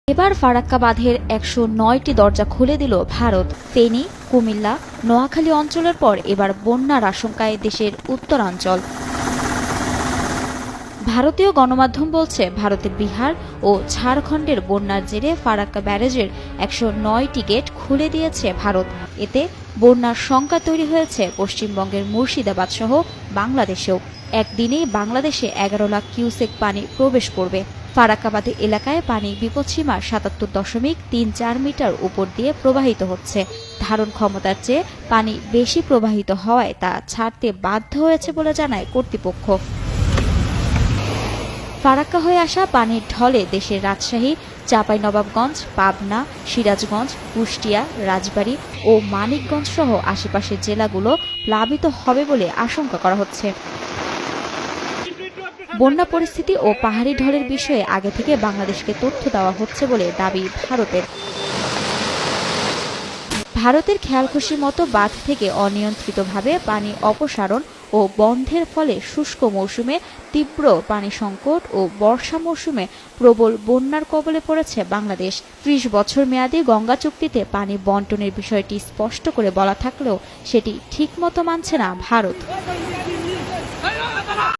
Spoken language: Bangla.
এবার ফারাক্কা বাঁধের ১০৯টি দরজা খুলে দিল ভারত। ফেনী, কুমিল্লা, নোয়াখালী অঞ্চলের পর এবার বন্যার আশঙ্কায় দেশের উত্তরাঞ্চল। ভারতীয় গণমাধ্যম বলছে, ভারতের বিহার ও ঝাড়খণ্ডের বন্যার জেরে ফারাক্কা ব্যারেজের ১০৯টি গেট খুলে দিয়েছে ভারত। এতে বন্যার শঙ্কা তৈরি হয়েছে পশ্চিমবঙ্গের মুর্শিদাবাদ সহ বাংলাদেশেও। একদিনেই বাংলাদেশে ১১ লাখ কিউসেক পানি প্রবেশ করবে। ফারাক্কা বাঁধ এলাকায় পানি বিপদসীমার ৭৭.৩৪ মিটার উপর দিয়ে প্রবাহিত হচ্ছে। ধারণ ক্ষমতার চেয়ে পানি বেশি প্রবাহিত হওয়ায় তা ছাড়তে বাধ্য হয়েছে বলে জানায় কর্তৃপক্ষ। ফারাক্কা হয়ে আসা পানির ঢলে দেশের রাজশাহী, চাঁপাইনবাবগঞ্জ, পাবনা, সিরাজগঞ্জ, কুষ্টিয়া, রাজবাড়ী ও মানিকগঞ্জ সহ আশেপাশের জেলাগুলো প্লাবিত হবে বলে আশঙ্কা করা হচ্ছে। বন্যা পরিস্থিতি ও পাহাড়ি ঢলের বিষয়ে আগে থেকে বাংলাদেশকে তথ্য দেওয়া হচ্ছে বলে দাবি ভারতের। ভারতের খেয়ালখুশি মতো বাঁধ থেকে অনিয়ন্ত্রিতভাবে পানি অপসারণ ও বন্ধের ফলে শুষ্ক মৌসুমে তীব্র পানি সংকট ও বর্ষা মৌসুমে প্রবল বন্যার কবলে পড়েছে বাংলাদেশ। ৩০ বছর মেয়াদী গঙ্গা চুক্তিতে পানি বন্টনের বিষয়টি স্পষ্ট করে বলা থাকলেও সেটি ঠিকমতো মানছে না ভারত।